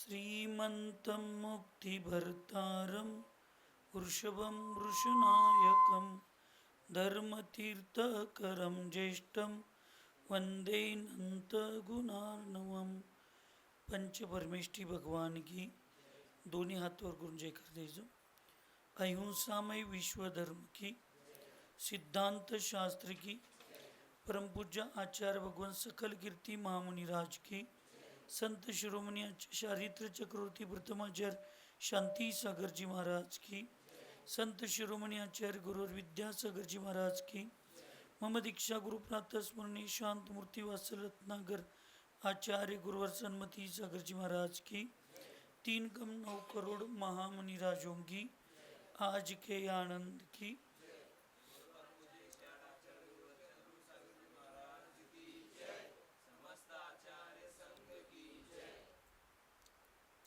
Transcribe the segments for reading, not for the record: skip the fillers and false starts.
श्रीमन्तं मुक्तिभर्तारं वृषभं वृषनायकं धर्मतीर्थकरं ज्येष्ठं वंदे नंतगुणार्णवम. पंचपरमेष्ठी भगवान की दोन्ही हातवर करून जय कर द्यायचो. अहिंसामय विश्वधर्म की, सिद्धांत शास्त्र की, परमपूज्य आचार्य भगवान सकल कीर्ती महामुनि राज की, संत शिरोमणी चारित्र चक्रवर्ती प्रथमाचार्य शांती सागर जी महाराज की, संत शिरोमणी आचार्य गुरुवर विद्यासागर जी महाराज की, मम दीक्षा गुरुप्रात स्मरणी शांत मूर्ति वासल रत्नागर आचार्य गुरुवर सन्मति सागर जी महाराज की, 3,9 करोड़ महामुनि राजों की आज के आनंद की.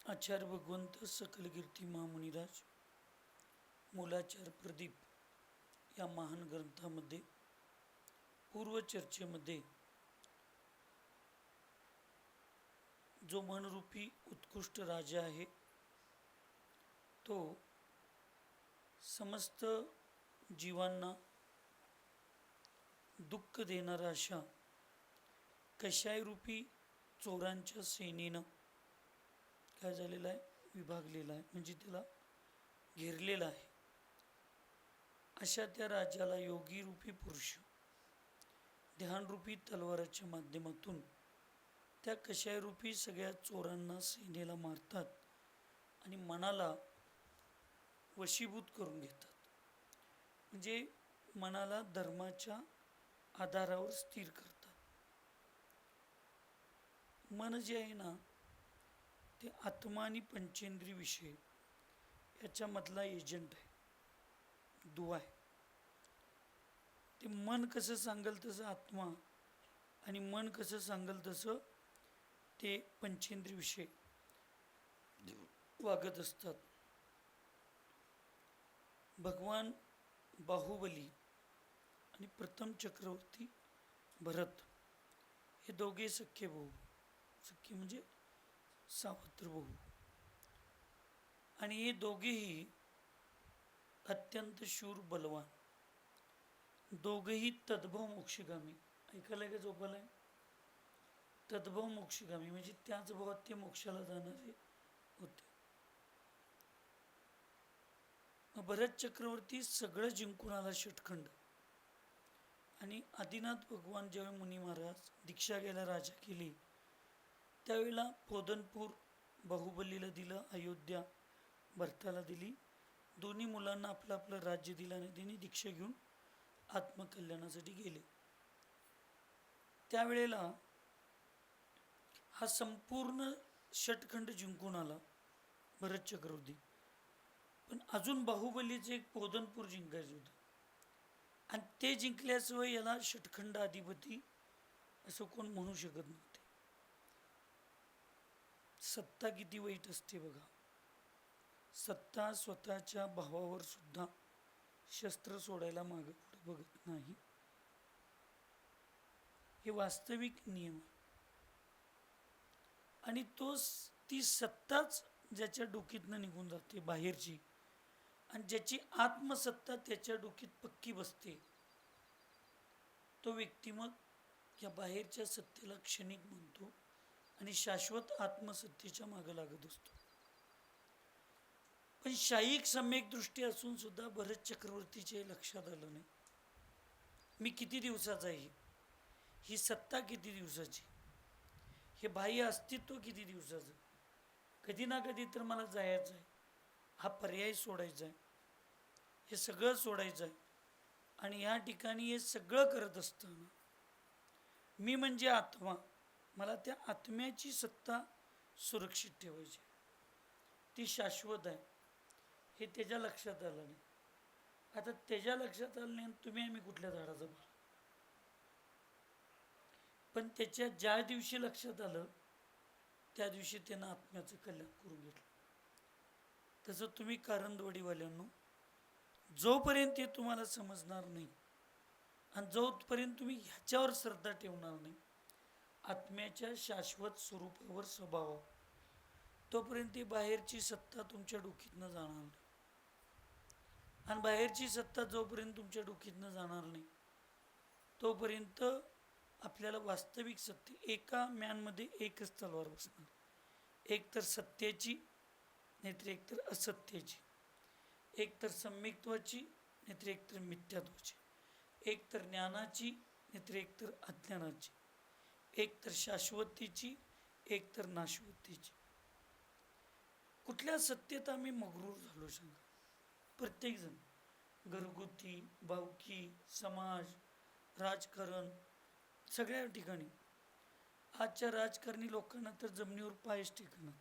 आचार्य भगवंत सकल कीर्ती महामुनिराज मूलाचार प्रदीप या महान ग्रंथामध्ये पूर्वचर्चेमध्ये जो मनरूपी उत्कृष्ट राजा आहे तो समस्त जीवांना दुःख देणारा अशा कषायरूपी चोरांच्या सेनेनं काय झालेलं आहे, विभागलेला आहे, म्हणजे त्याला घेरलेला आहे. अशा त्या राजाला योगी रूपी पुरुष ध्यानरूपी तलवाराच्या माध्यमातून त्या कषायरूपी सगळ्या चोरांना सेनेला मारतात आणि मनाला वशीभूत करून घेतात. म्हणजे मनाला धर्माच्या आधारावर स्थिर करतात. मन जे आहे ना ते आत्मा आणि पंचेंद्रिय विषय याच्यामधला एजंट आहे, दुवा आहे. ते मन कसं सांगेल तसं आत्मा आणि मन कसं सांगेल तसं ते पंचेंद्रिय विषय वागत असतात. भगवान बाहुबली आणि प्रथम चक्रवर्ती भरत हे दोघे सख्खे भाऊ, सख्खे म्हणजे सावत्र भाऊ, आणि हे दोघेही अत्यंत शूर बलवान, दोघेही तद्भव मोक्षगामी. ऐकायला का झोपालाय? तद्भव मोक्षगामी म्हणजे त्याच भावात ते मोक्षाला जाणारे होते. भरत चक्रवर्ती सगळं जिंकून आला षटखंड, आणि आदिनाथ भगवान जेव्हा मुनी महाराज दीक्षा घ्यायला राजा केली त्यावेळेला पोदनपूर बाहुबलीला दिलं, अयोध्या भरताला दिली, दोन्ही मुलांना आपलं आपलं राज्य दिलं आणि त्यांनी दीक्षा घेऊन आत्मकल्याणासाठी गेले. त्यावेळेला हा संपूर्ण षटखंड जिंकून आला भरत चक्रवर्ती, पण अजून बाहुबलीचे एक पोदनपूर जिंकायचं होतं, आणि ते जिंकल्याशिवाय याला षटखंड अधिपती असं कोण म्हणू शकत नव्हते. सत्ता किती वाईट असते बघा. सत्ता स्वतःच्या भावावर सुद्धा शस्त्र सोडायला मागे पुढे बघत नाही. हे वास्तविक नियम आहे. आणि ती सत्ताच ज्याच्या डोकीतनं निघून जाते बाहेरची, आणि ज्याची आत्मसत्ता त्याच्या डोकीत पक्की बसते, तो व्यक्ती मग या बाहेरच्या सत्तेला क्षणिक म्हणतो आणि शाश्वत आत्मसत्तेच्या मागे लागत असतो. पण शाहीक सम्यक दृष्टी असून सुद्धा भरत चक्रवर्तीच्या लक्षात आलं नाही, मी किती दिवसाचा आहे, ही सत्ता किती दिवसाची, हे बाह्य अस्तित्व किती दिवसाचं, कधी ना कधी तर मला जायचं आहे, हा पर्याय सोडायचा आहे, हे सगळं सोडायचं आहे. आणि या ठिकाणी हे सगळं करत असताना मी म्हणजे आत्मा, मला त्या आत्म्याची सत्ता सुरक्षित ठेवायची, ती शाश्वत आहे, हे त्याच्या लक्षात आलं नाही. आता त्याच्या लक्षात आलं नाही, तुम्ही आम्ही कुठल्या झाडाचा पाला. पण त्याच्या ज्या दिवशी लक्षात आलं त्या दिवशी त्यानं आत्म्याचं कल्याण करून घेतलं. तसं तुम्ही कारंदवाडीवाल्यांनो, जोपर्यंत हे तुम्हाला समजणार नाही आणि जोपर्यंत तुम्ही ह्याच्यावर श्रद्धा ठेवणार नाही, आत्म्याच्या शाश्वत स्वरूपावर, स्वभावावर, तोपर्यंत ती बाहेरची सत्ता तुमच्या डोकीतनं जाणार नाही. आणि बाहेरची सत्ता जोपर्यंत तुमच्या डोकीतनं जाणार नाही तोपर्यंत आपल्याला वास्तविक सत्य, एका म्यानमध्ये एकच तलवार बसणार, एक तर सत्याची नाहीतर एक तर असत्याची, एक तर सम्यक्त्वाची नाहीतर एक तर मिथ्यात्वाची, एक तर ज्ञानाची नाहीतर एक तर अज्ञानाची, एक तर शाश्वतीची एक तर नाशवतीची. कुठल्या सत्तेत आम्ही मग्रूर झालो सांगा? प्रत्येकजण, घरगुती, भावकी, समाज, राजकारण, सगळ्या ठिकाणी. आजच्या राजकारणी लोकांना तर जमिनीवर पायच ठिकाणं.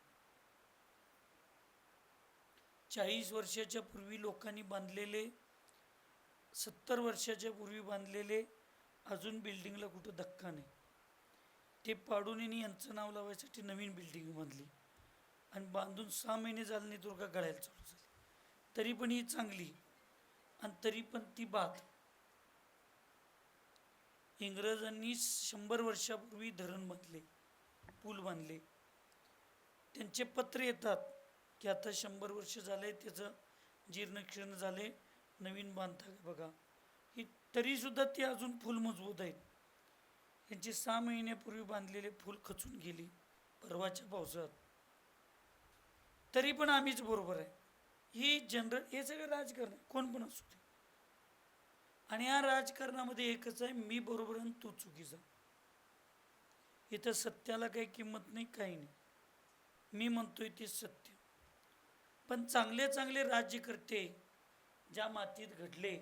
40 वर्षाच्या पूर्वी लोकांनी बांधलेले, 70 वर्षाच्या पूर्वी बांधलेले अजून बिल्डिंगला कुठं धक्का नाही. ते पाडून यांचं नाव लावायसाठी नवीन बिल्डिंग बांधली आणि बांधून 6 महिने झाले नाही तर का गळायला चालू झाली. तरी पण ही चांगली आणि तरी पण ती बाद. इंग्रजांनी 100 वर्षापूर्वी धरण बांधले, पूल बांधले. त्यांचे पत्र येतात की आता 100 वर्ष झाले, त्याचं जीर्णक्षीर्ण झाले, नवीन बांधता बघा. ही तरीसुद्धा ती अजून फुल मजबूत आहेत. यांची 6 महिन्यापूर्वी बांधलेले फुल खचून गेली परवाच्या पावसात. तरी पण आम्हीच बरोबर आहे. ही जनरल, हे सगळं राजकारण कोण पण असू दे. आणि या राजकारणामध्ये एकच आहे, मी बरोबर आणि तू चुकीचा. इथं सत्याला काही किंमत नाही, काही नाही. मी म्हणतोय ते सत्य. पण चांगले चांगले राज्यकर्ते ज्या मातीत घडले,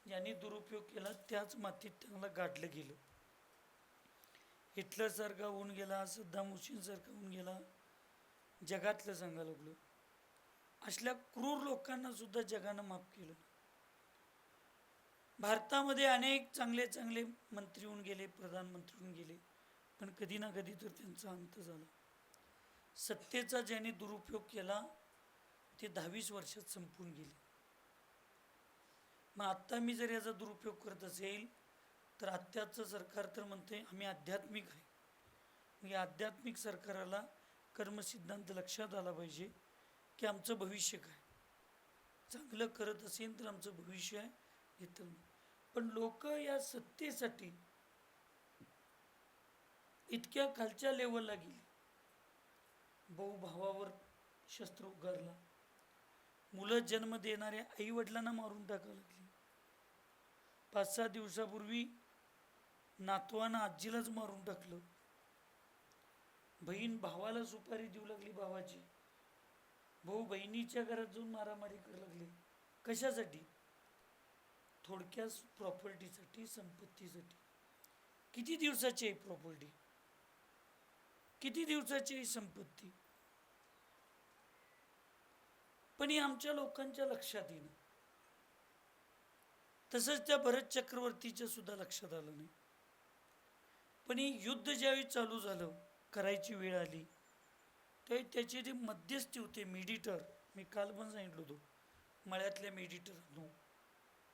ज्यांनी दुरुपयोग केला त्याच मातीत त्यांना गाडलं गेलं. हिटलरसारखा होऊन गेला, सद्दाम हुसेनसारखा होऊन गेला, जगातलं सांगायला लागलो. असल्या क्रूर लोकांना सुद्धा जगानं माफ केलं. भारतामध्ये अनेक चांगले चांगले मंत्री होऊन गेले, प्रधानमंत्री होऊन गेले, पण कधी ना कधी तर त्यांचा अंत झाला. सत्तेचा ज्याने दुरुपयोग केला ते 22 वर्षात संपून गेले. मग आत्ता मी जर याचा दुरुपयोग करत असेल तर आत्ताचं सरकार तर म्हणते आम्ही आध्यात्मिक आहे. मग या आध्यात्मिक सरकाराला कर्मसिद्धांत लक्षात आला पाहिजे की आमचं भविष्य काय. चांगलं करत असेल तर आमचं भविष्य आहे, इतर. पण लोक या सत्तेसाठी इतक्या खालच्या लेवलला गेली. भाऊ भावावर शस्त्र उगारला, मुलं जन्म देणाऱ्या आई वडिलांना मारून टाकावं लागली. 5-6 दिवसापूर्वी नातवानं आजीलाच मारून टाकलं. बहीण भावाला सुपारी देऊ लागली भावाची. भाऊ बहिणीच्या घरात जाऊन मारामारी करू लागले. कशासाठी? थोडक्यात प्रॉपर्टीसाठी, संपत्तीसाठी. किती दिवसाची आहे प्रॉपर्टी? किती दिवसाची आहे संपत्ती? पण ही आमच्या लोकांच्या लक्षात येईना. तसंच त्या भरत चक्रवर्तीच्या सुद्धा लक्षात आलं नाही. पण ही युद्ध ज्यावेळी चालू झालं, करायची वेळ आली, त्यावेळी त्याचे जे मध्यस्थी होते, मेडिटर, मी काल पण सांगितलं होतं, मळ्यातल्या मेडिटर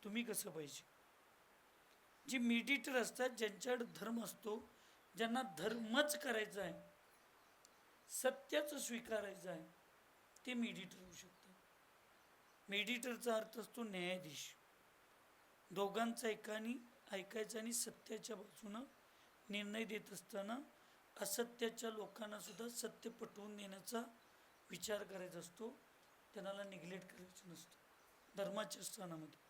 तुम्ही कसं पाहिजे. जे मेडिटर असतात, ज्यांच्याकडे धर्म असतो, ज्यांना धर्मच करायचा आहे, सत्यच स्वीकारायचं आहे, ते मेडिटर होऊ शकतात. मेडिटरचा अर्थ असतो न्यायाधीश. दोघांचा ऐकायचा आणि सत्याच्या बाजूनं निर्णय देत असताना असत्याच्या लोकांना सुद्धा सत्य पटवून देण्याचा विचार करायचा असतो. त्यांना निग्लेक्ट करायचं नसतं धर्माच्या स्थानामध्ये.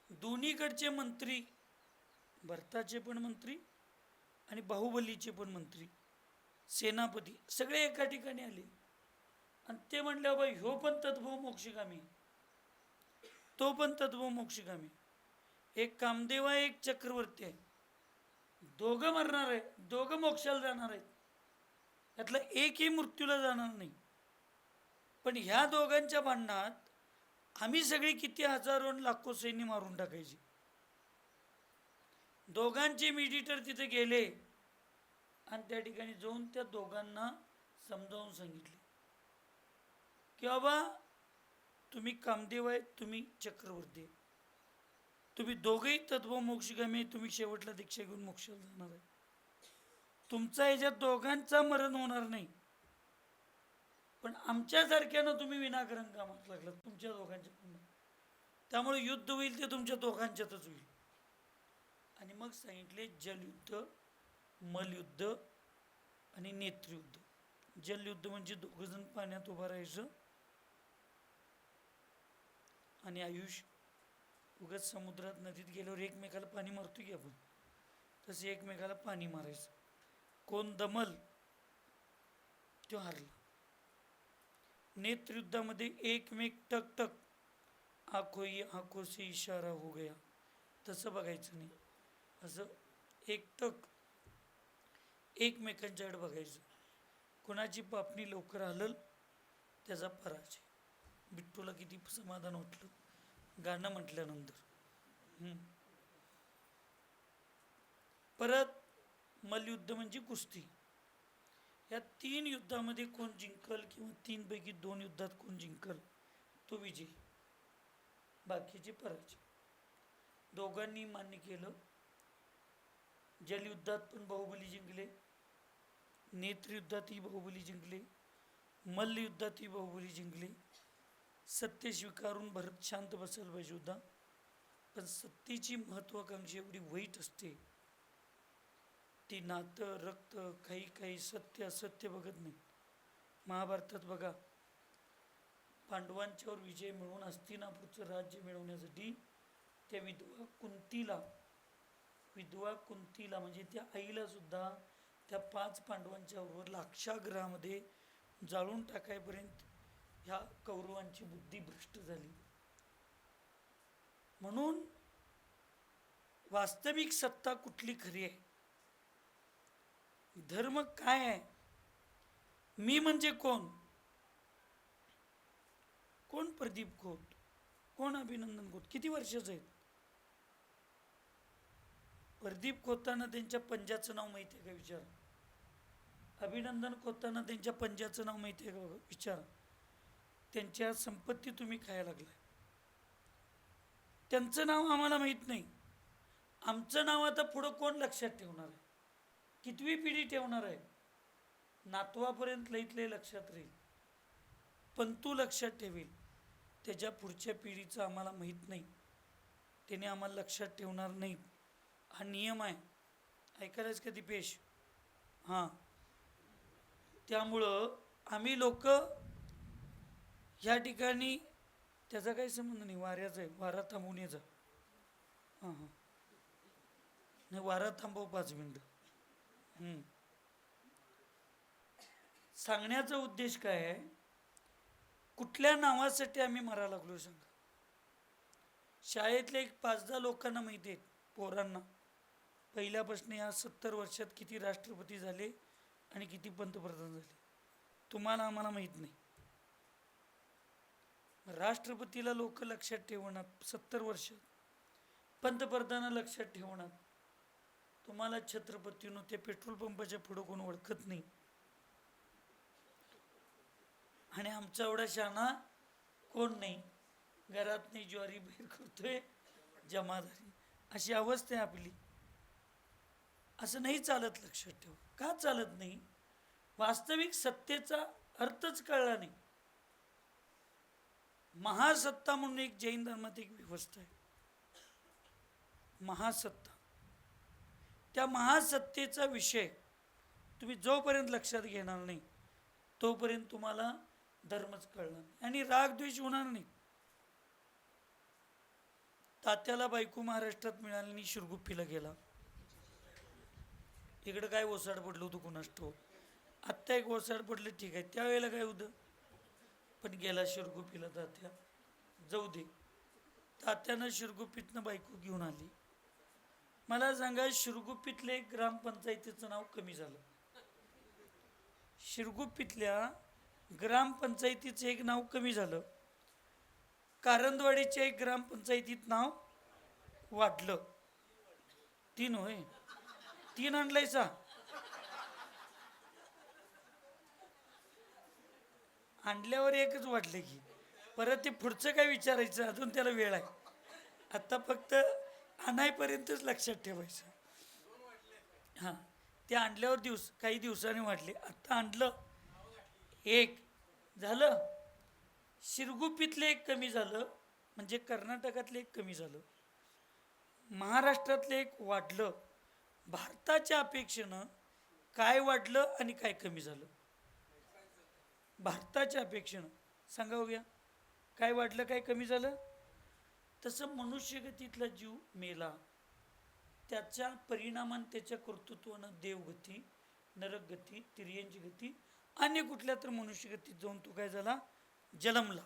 दोन्हीकडचे मंत्री, भरताचे पण मंत्री आणि बाहुबलीचे पण मंत्री, सेनापती, सगळे एका ठिकाणी आले आणि ते म्हणले बाई ह्यो पण तद्भव मोक्षगामी, तो पण तद्भव मोक्षगामी. एक कामदेव आहे, एक चक्रवर्ती आहे. दोघं मरणार आहे, दोघं मोक्षाला जाणार आहेत. यातला एकही मृत्यूला जाणार नाही. पण ह्या दोघांच्या भांडणात आम्ही सगळी किती हजारो लाखो सैन्य मारून टाकायची. दोघांचे मेडिटर तिथे गेले आणि त्या ठिकाणी जाऊन त्या दोघांना समजावून सांगितले की बाबा तुम्ही कामदेव आहे, तुम्ही चक्रवर्ती आहे, तुम्ही दोघेही तत्व मोक्षगामी, तुम्ही शेवटला दीक्षा घेऊन मोक्षाला जाणार आहे. तुमचा याच्यात दोघांचा मरण होणार नाही, पण आमच्यासारख्यानं तुम्ही विनाकारण कामात लागलात तुमच्या दोघांच्या पुन्हा. त्यामुळे युद्ध होईल ते तुमच्या दोघांच्यातच होईल. आणि मग सांगितले जलयुद्ध, मलयुद्ध आणि नेत्रयुद्ध. जलयुद्ध म्हणजे दोघंजण पाण्यात उभं राहायचं आणि आयुष उगाच समुद्रात नदीत गेल्यावर एकमेकाला पाणी मारतो की आपण, तसे एकमेकाला पाणी मारायचं. कोण दमल तो हारला. नेत्रयुद्धामध्ये एकमेक टक टक आंखों से इशारा हो गया, तसं बघायचं नाही. असं एकटक एकमेकांच्याकडे बघायचं. कोणाची पापणी लवकर हलल त्याचा पराजय. बिट्टूला किती समाधान वाटलं गाणं म्हटल्यानंतर. परत मलयुद्ध म्हणजे कुस्ती. या 3 युद्धामध्ये कोण जिंकल किंवा 3 पैकी 2 युद्धात कोण जिंकल तो विजयी, बाकीचे पराजय. दोघांनी मान्य केलं. जलयुद्धात पण बाहुबली जिंकले, नेत्रयुद्धातही बाहुबली जिंकले, मल्लयुद्धातही बाहुबली जिंकले. सत्य स्वीकारून भरत शांत बसायला पाहिजे होता, पण सत्तेची महत्वाकांक्षा एवढी वाईट असते, ती नातं रक्त काही सत्य असत्य बघत नाही. महाभारतात बघा, पांडवांच्यावर विजय मिळवून हस्तिनापूरचं राज्य मिळवण्यासाठी त्या विधवा कुंतीला म्हणजे त्या आईला सुद्धा त्या 5 पांडवांच्या बरोबर लाक्षागृहामध्ये जाळून टाकायपर्यंत ह्या कौरवांची बुद्धी भ्रष्ट झाली. म्हणून वास्तविक सत्ता कुठली खरी आहे, धर्म काय आहे, मी म्हणजे कोण, कोण प्रदीप खोत, कोण अभिनंदन खोत, किती वर्षाचे आहेत. प्रदीप खोतांना त्यांच्या पंजाचं नाव माहिती आहे का विचार. अभिनंदन खोतांना त्यांच्या पंजाचं नाव माहिती आहे का विचार. त्यांच्या संपत्ती तुम्ही खायला लागलाय. त्यांचं नाव आम्हाला माहीत नाही. आमचं नाव आता पुढं कोण लक्षात ठेवणार आहे, कितवी पिढी ठेवणार आहे. नातवापर्यंत लईतले लक्षात राहील, पंतू लक्षात ठेवेल, त्याच्या पुढच्या पिढीचं आम्हाला माहीत नाही, त्याने आम्हाला लक्षात ठेवणार नाहीत. हा नियम आहे, ऐकायलाच का दीपेश. हां, त्यामुळं आम्ही लोक ह्या ठिकाणी, त्याचा काही संबंध नाही, वाऱ्याचा आहे, वारा थांबवून याचा. हां नाही, वारा थांबव 5 मिनिटं. सांगण्याचा उद्देश काय आहे, कुठल्या नावासाठी आम्ही मरायला लागलो सांगा. शाळेतल्या 5-10 लोकांना माहिती आहेत, पोरांना पहिल्यापासून या 70 वर्षात किती राष्ट्रपती झाले आणि किती पंतप्रधान झाले. तुम्हाला आम्हाला माहीत नाही. राष्ट्रपतीला लोक लक्षात ठेवणार 70 वर्षात, पंतप्रधान लक्षात ठेवणार. तुम्हाला छत्रपतीनं ते पेट्रोल पंपाच्या पुढं कोण ओळखत नाही. आणि आमचा एवढा शहाणा कोण नाही. घरात नाही ज्वारी बाहेर करतोय जमादारी, अशी अवस्था आहे आपली. असं नाही चालत, लक्षात ठेव. का चालत नाही, वास्तविक सत्तेचा अर्थच कळला नाही. महासत्ता म्हणून एक जैन धर्मात एक व्यवस्था आहे, महासत्ता. त्या महासत्तेचा विषय तुम्ही जोपर्यंत लक्षात घेणार नाही तोपर्यंत तुम्हाला धर्मच कळणार नाही आणि रागद्वेष होणार नाही. तात्याला बायको महाराष्ट्रात मिळाली आणि शिरगुप्पीला गेला. इकडं काय ओसाड पडलं होतं कुणास ठाऊक. आत्ता एक ओसाड पडलं, ठीक आहे, त्यावेळेला काय होतं, पण गेला शिरगुप्पीला तात्या. जाऊ दे, तात्यानं शिरगुप्पीतनं बायको घेऊन आली. मला सांगा, शिरगुप्पीतले ग्रामपंचायतीचं नाव कमी झालं. शिरगुप्पीतल्या ग्रामपंचायतीचं एक नाव कमी झालं, कारंदवाडीच्या एक ग्रामपंचायतीत नाव वाढलं. 3 होय, 3 आणलायचा. आणल्यावर एकच वाढले की परत ते पुढचं काय विचारायचं, अजून त्याला वेळ आहे. आता फक्त आणायपर्यंतच लक्षात ठेवायचं. हां, ते आणल्यावर काही दिवसांनी वाढले. आता आणलं एक झालं, शिरगुप्पीतलं एक कमी झालं, म्हणजे कर्नाटकातलं एक कमी झालं, महाराष्ट्रातलं एक वाढलं. भारताच्या अपेक्षेनं काय वाढलं आणि काय कमी झालं? भारताच्या अपेक्षेनं सांगा बघूया, काय वाढलं काय कमी झालं? तसं मनुष्यगतीतला जीव मेला, त्याच्या परिणामान त्याच्या कर्तृत्वानं देवगती, नरकगती, तिर्यंची गती, अन्य कुठल्या तर मनुष्यगतीत जाऊन तो काय झाला? जन्मला.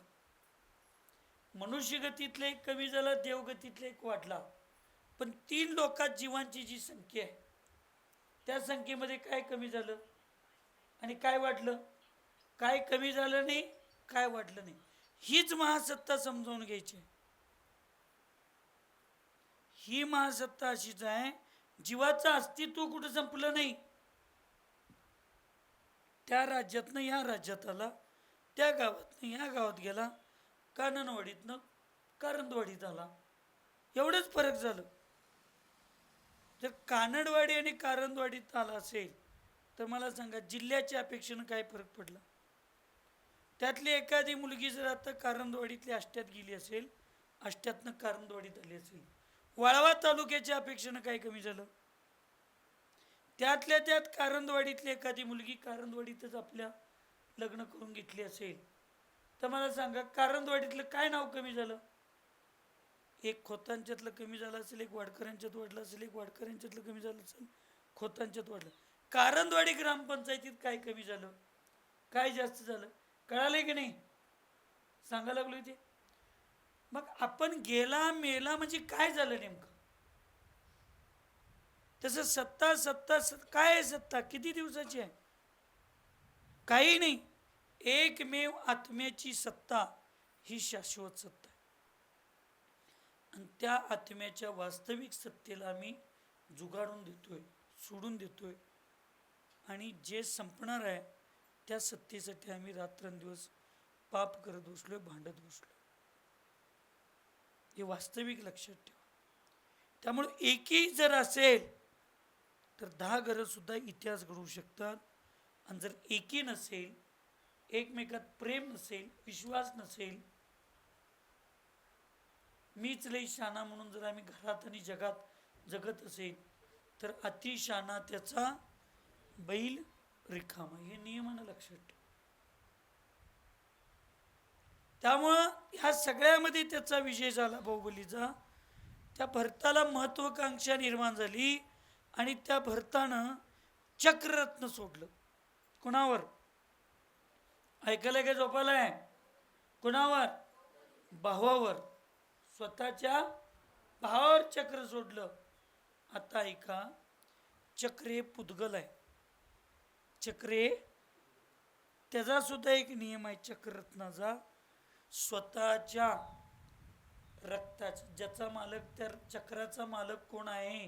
मनुष्यगतीतलं एक कमी झाला, देवगतीतलं एक वाढला. पण 3 लोकात जीवांची जी संख्या आहे त्या संख्येमध्ये काय कमी झालं आणि काय वाढलं? काय कमी झालं नाही, काय वाढलं नाही. हीच महासत्ता समजावून घ्यायची. ही महासत्ता अशीच आहे, जीवाचं अस्तित्व कुठं संपलं नाही. त्या राज्यातनं या राज्यात आला, त्या गावातनं या गावात गेला, काननवाडीतनं कारंदवाडीत आला, एवढंच फरक झालं. जर कानडवाडी आणि कारंदवाडीत आला असेल तर मला सांगा जिल्ह्याच्या अपेक्षेनं काय फरक पडला? त्यातली एखादी मुलगी जर आता कारंदवाडीतल्या आष्ट्यात गेली असेल, आष्ट्यातनं कारंदवाडीत आली असेल, वाळवा तालुक्याच्या अपेक्षेनं काय कमी झालं? त्यातल्या त्यात कारंदवाडीतली एखादी मुलगी कारंदवाडीतच आपल्या लग्न करून घेतली असेल तर मला सांगा कारंदवाडीतलं काय नाव कमी झालं? एक खोतांच्यातलं कमी झालं असेल, एक वाडकऱ्यांच्यात वाढलं असेल, एक वाडकऱ्यांच्यातलं कमी झालं असेल, खोतांच्यात वाढलं. कारंदवाडी ग्रामपंचायतीत काय कमी झालं, काय जास्त झालं? कळालंय की नाही? सांगा लागलो ते. मग आपण गेला मेला म्हणजे काय झालं नेमकं? तसं सत्ता सत्ता काय आहे? सत्ता किती दिवसाची आहे? काही नाही. एकमेव आत्म्याची सत्ता ही शाश्वत सत्ता आहे. आणि त्या आत्म्याच्या वास्तविक सत्तेला आम्ही जुगाडून देतोय, सोडून देतोय. आणि जे संपणार आहे त्या सत्तेसाठी आम्ही रात्रंदिवस पाप करत बसलोय, भांडत बसलोय. हे वास्तविक लक्षात ठेवा. त्यामुळे एकी जर असेल तर 10 घरं सुद्धा इतिहास घडवू शकतात. आणि जर एकी नसेल, एकमेकात प्रेम नसेल, विश्वास नसेल, मीच लई शाना म्हणून जर आम्ही घरात आणि जगात जगत असेल तर अतिशाना त्याचा बैल रिकामा, हे नियमानं लक्षात ठेवा. त्यामुळं ह्या सगळ्यामध्ये त्याचा विजय झाला बाहुबलीचा. त्या भरताला महत्वाकांक्षा निर्माण झाली आणि त्या भरतानं चक्ररत्न सोडलं. कुणावर? ऐकलंय का? झोपालाय? कुणावर? भावावर. स्वतःच्या भावावर चक्र सोडलं. आता ऐका, चक्र हे पुद्गल आहे. चक्र त्याचा सुद्धा एक नियम आहे चक्ररत्नाचा. स्वतःच्या रक्ताचा, ज्याचा मालक, त्या चक्राचा मालक कोण आहे,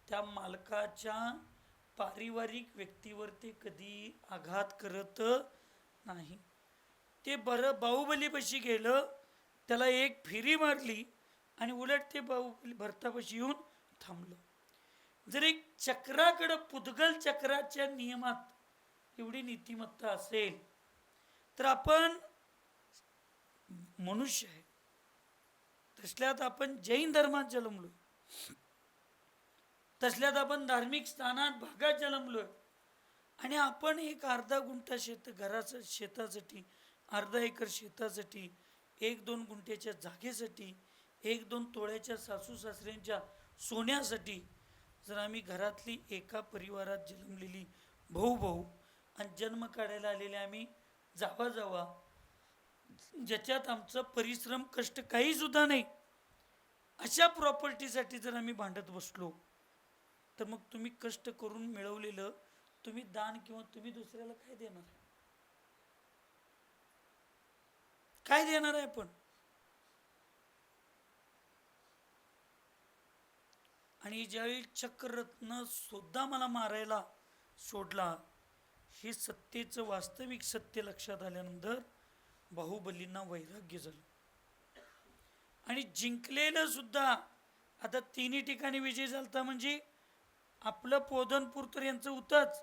त्या मालकाच्या पारिवारिक व्यक्तीवर ते कधी आघात करत नाही. ते बरं बाहुबलीपाशी गेलं, त्याला एक फेरी मारली आणि उलट ते बाहुबली भरतापाशी येऊन थांबलं. जर एक चक्राकडं, पुद्गल चक्राच्या नियमात एवढी नीतिमत्ता असेल तर आपण मनुष्य आहे. तसल्यात आपण जैन धर्मात जन्मलोय, तसल्यात आपण धार्मिक स्थानात भागात जन्मलोय. आणि आपण एक अर्धा गुंठा घराचं शेतासाठी, अर्धा एकर शेतासाठी, 1-2 गुंठ्याच्या जागेसाठी, 1-2 तोळ्याच्या सासू सासऱ्यांच्या सोन्यासाठी जर आम्ही घरातली एका परिवारात जन्मलेली भाऊ आणि जन्म काढायला आलेले आम्ही जावा ज्याच्यात आमचं परिश्रम कष्ट काही सुद्धा नाही, अशा प्रॉपर्टीसाठी जर आम्ही भांडत बसलो तर मग तुम्ही कष्ट करून मिळवलेलं तुम्ही दान किंवा तुम्ही दुसऱ्याला काय देणार आहे? काय देणार आहे आपण? आणि ज्यावेळी चक्ररत्न सुद्धा मला मारायला सोडला, हे सत्तेचं वास्तविक सत्य लक्षात आल्यानंतर बाहुबलींना वैराग्य झालं. आणि जिंकलेलं सुद्धा, आता 3 ठिकाणी विजय झालता म्हणजे आपलं पोधनपूर तर यांचं होतंच,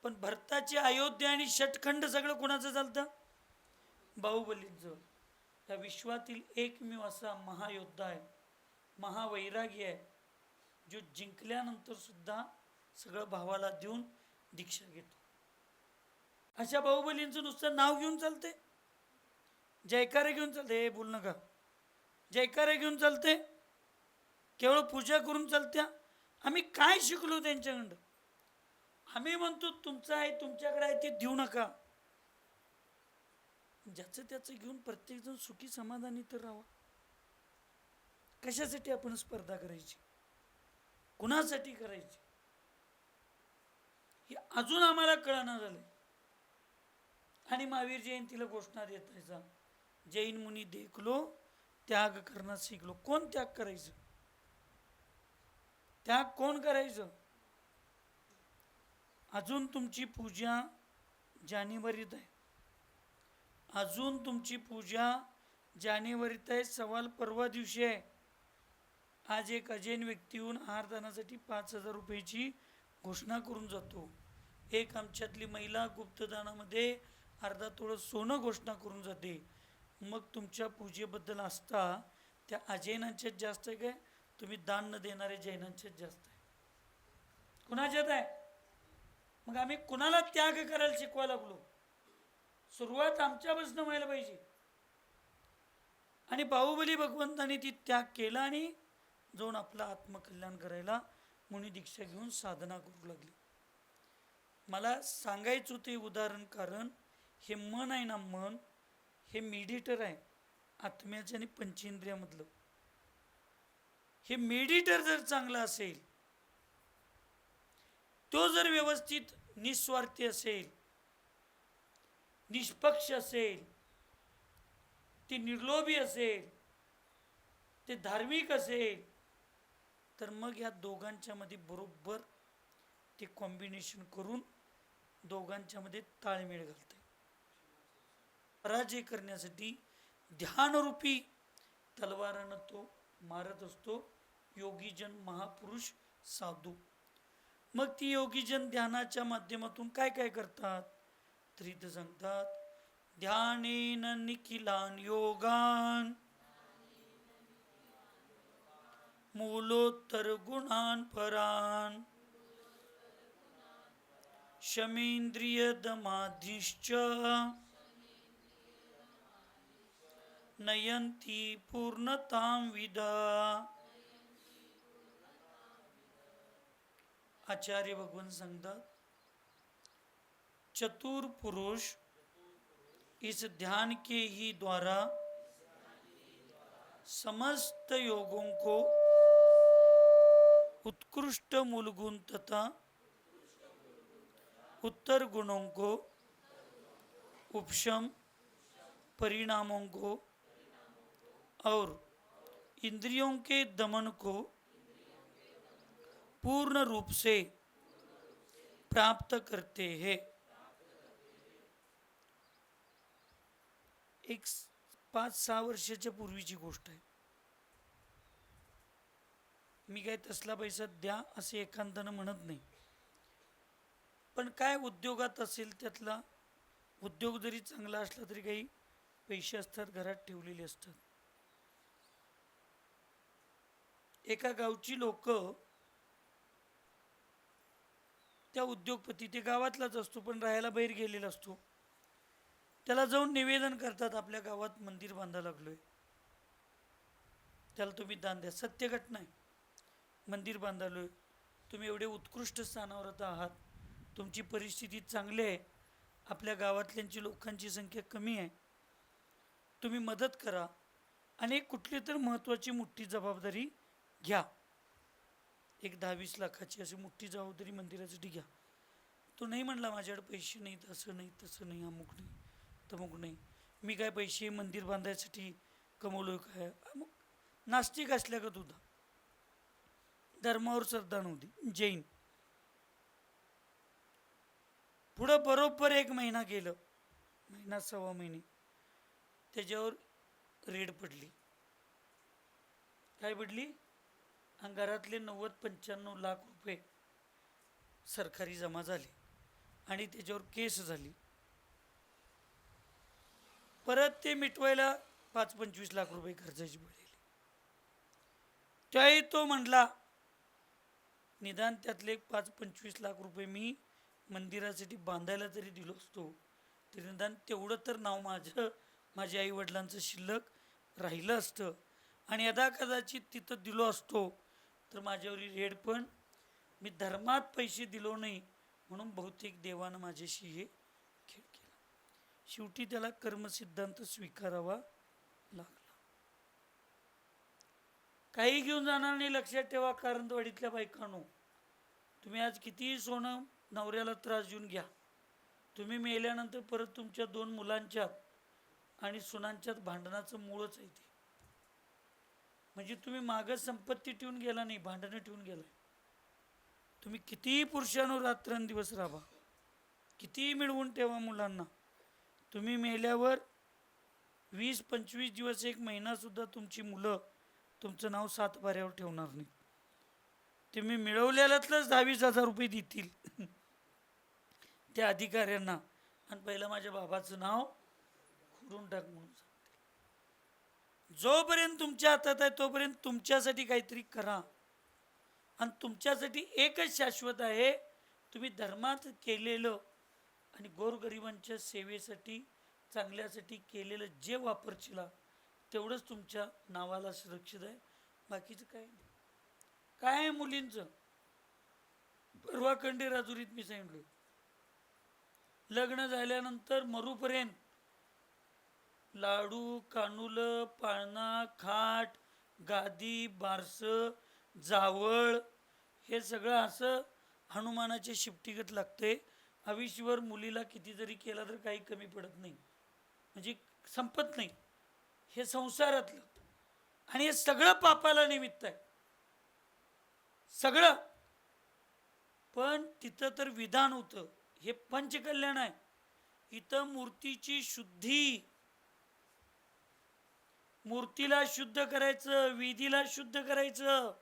पण भरताची अयोध्या आणि षटखंड सगळं कोणाचं चालतं? बाहुबलींचं. या विश्वातील एकमेव असा महायोद्धा आहे, महावैरागी आहे, जो जिंकल्यानंतर सुद्धा सगळं भावाला देऊन दीक्षा घेतो. अशा बाहुबलींचं नुसतं नाव घेऊन चालते, जयकारे घेऊन चालते, हे बोल नका, जयकारे घेऊन चालते, केवळ पूजा करून चालत्या. आम्ही काय शिकलो त्यांच्याकडं? आम्ही म्हणतो तुमचं आहे, तुमच्याकडे आहे, ते देऊ नका. ज्याचं त्याचं घेऊन प्रत्येकजण सुखी समाधानी तर राहावा. कशासाठी आपण स्पर्धा करायची? कुणासाठी करायची? हे अजून आम्हाला कळना झालं. आणि महावीर जयंतीला घोषणा देतायचा, जैन मुनी देखलो त्याग करणं शिकलो. कोण त्याग करायचं? त्याग कोण करायचं? अजून तुमची पूजा जानेवारीत आहे, अजून तुमची पूजा जानेवारीत आहे. सवाल परवा दिवशी आहे. आज एक अजैन व्यक्ती येऊन आहारदानासाठी 5,000 रुपयाची घोषणा करून जातो. एक आमच्यातली महिला गुप्तदानामध्ये अर्धा तोळं सोनं घोषणा करून जाते. मग तुमच्या पूजेबद्दल आस्था त्या अजैनांच्यात जास्त आहे काय तुम्ही दान न देणाऱ्या जैनांच्यात जास्त आहे? कुणाच्यात आहे? मग आम्ही कुणाला त्याग करायला शिकवायला लागलो? सुरुवात आमच्यापासून व्हायला पाहिजे. आणि बाहुबली भगवंताने ती त्याग केला आणि जाऊन आपलं आत्मकल्याण करायला मुनी दीक्षा घेऊन साधना करू लागली. मला सांगायचं होते उदाहरण, कारण हे मन आहे ना, मन हे मेडिटर आहे आत्म्याचं आणि पंचेंद्रियामधलं. हे मेडिटर जर चांगला असेल, तो जर व्यवस्थित निस्वार्थी असेल, निष्पक्ष असेल, ते निर्लोभी असेल, ते धार्मिक असेल, तर मग या दोघांच्या मध्ये बरोबर ते कॉम्बिनेशन करून दोघांच्या मध्ये ताळमेळ घालते. पराजय करण्यासाठी ध्यानरूपी तलवारानं तो मारत असतो, योगीजन महापुरुष साधू. मग ती योगीजन ध्यानाच्या माध्यमातून काय काय करतात तर इथं सांगतात, ध्यानेन निखिलान योगान मूलोत्तर गुणान परान शमेंद्रिय दमाधिश्च नयंती पूर्णतां विदा. आचार्य भगवान सांगतात, चतुर पुरुष इस ध्यान के ही द्वारा समस्त योगों को उत्कृष्ट मूल गुण तथा उत्तर गुणों को उपशम परिणामों को और इंद्रियों के दमन को पूर्ण रूप से प्राप्त करते हैं. एक 5-6 वर्षाच्या पूर्वीची गोष्ट आहे. मी काय तसला पैसा द्या असे एकांतानं म्हणत नाही, पण काय उद्योगात असेल त्यातला उद्योग जरी चांगला असला तरी काही पैसे असतात घरात ठेवलेले असतात. एका गावची लोक, त्या उद्योगपती ते गावातलाच असतो पण राहायला बाहेर गेलेला असतो, त्याला जाऊन निवेदन करतात, आपल्या गावात मंदिर बांधायला लागलोय, त्याला तुम्ही दान द्या. सत्य घटना आहे. मंदिर बांधालोय, तुम्ही एवढे उत्कृष्ट स्थानावर आहात, तुमची परिस्थिती चांगली आहे, आपल्या गावातल्यांची लोकांची संख्या कमी आहे, तुम्ही मदत करा आणि एक कुठली तर महत्त्वाची मोठी जबाबदारी घ्या. एक 10-20 लाखाची अशी मोठी जबाबदारी मंदिरासाठी घ्या. तो नाही म्हणला, माझ्याकडे पैसे नाहीत, असं नाही तसं नाही, अमुक नाही तमुक नाही, मी काय पैसे मंदिर बांधायसाठी कमवलोय काय? मग नास्तिक असल्यागत होता, धर्मावर श्रद्धा नव्हती, जैन. पुढं बरोबर 1 महिना गेलं, महिना 1.25 महिने, त्याच्यावर रेड पडली. काय पडली? घरातले 90-95 लाख रुपये सरकारी जमा झाले आणि त्याच्यावर केस झाली. परत ते मिटवायला 5-25 लाख रुपये खर्चाची वेळ आली. त्याही तो म्हणला निदान त्यातले 5-25 लाख रुपये मी मंदिरासाठी बांधायला जरी दिलो असतो तरी निदान तेवढं तर नाव माझ्या आई वडिलांचं शिल्लक राहिलं असतं. आणि यदा कदाचित तिथं दिलो असतो तर माझ्यावरील रेड पण मी धर्मात पैसे दिलो नाही म्हणून बहुतेक देवानं माझ्याशी हे खेळ केला. शेवटी त्याला कर्मसिद्धांत स्वीकारावा लागला. काही घेऊन जाणार नाही, लक्षात ठेवा. कारंदवाडीतल्या बायकांनो, तुम्ही आज कितीही सोनं नवऱ्याला त्रास देऊन घ्या, तुम्ही मेल्यानंतर परत तुमच्या 2 मुलांच्यात आणि सुनांच्यात भांडणाचं मूळच आहे ते. म्हणजे तुम्ही मागं संपत्ती ठेवून गेला नाही, भांडणं ठेवून गेलाय. तुम्ही कितीही पुरुषांनो रात्रंदिवस राहा, कितीही मिळवून ठेवा मुलांना, तुम्ही मेल्यावर 20-25 दिवस 1 महिना सुद्धा तुमची मुलं तुमचं नाव 7 बाऱ्यावर ठेवणार नाही. तुम्ही मिळवलेल्यातलंच 10-20 हजार रुपये देतील त्या अधिकाऱ्यांना आणि पहिलं माझ्या बाबाचं नाव खोडून टाक म्हणून सांगतील. जोपर्यंत तुमच्या हातात आहे तोपर्यंत तुमच्यासाठी काहीतरी करा. आणि तुमच्यासाठी एकच शाश्वत आहे, तुम्ही धर्मात केलेलं आणि गोरगरिबांच्या सेवेसाठी चांगल्यासाठी केलेलं जे वापरचिला तेवढंच तुमच्या नावाला सुरक्षित आहे. बाकीचं काय नाही. काय आहे मुलींचं? परवा खंडे राजुरीत मी सांगितलं, लग्न झाल्यानंतर मरूपर्यंत लाडू, कानुलं, पाळणा, खाट, गादी, बारस, जावळ हे सगळं असं हनुमानाचे शिफ्टीगत लागते. आयुष्यभर मुलीला किती जरी केला तर काही कमी पडत नाही, म्हणजे संपत नाही. हे संसारातलं आणि हे सगळं पापाला निमित्त आहे, सगळं. पण तिथं तर विधान होतं, हे पंचकल्याण आहे. इथं मूर्तीची शुद्धी, मूर्तीला शुद्ध करायचं, विधीला शुद्ध करायचं.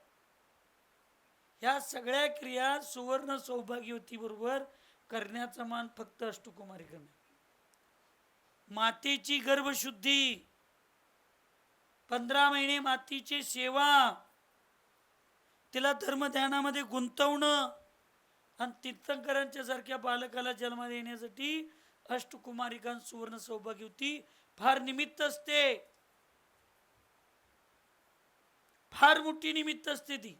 ह्या सगळ्या क्रिया सुवर्ण सौभाग्यवती बरोबर करण्याचा मान फक्त अष्टकुमारिकांना. मातेची गर्भशुद्धी, 15 महिने मातीची सेवा, तिला धर्मध्यानामध्ये गुंतवणं आणि तीर्थंकरांच्या सारख्या बालकाला जन्म देण्यासाठी अष्टकुमारिकां सुवर्ण सौभाग्यवती फार निमित्त असते, फार मोठी निमित्त असते ती.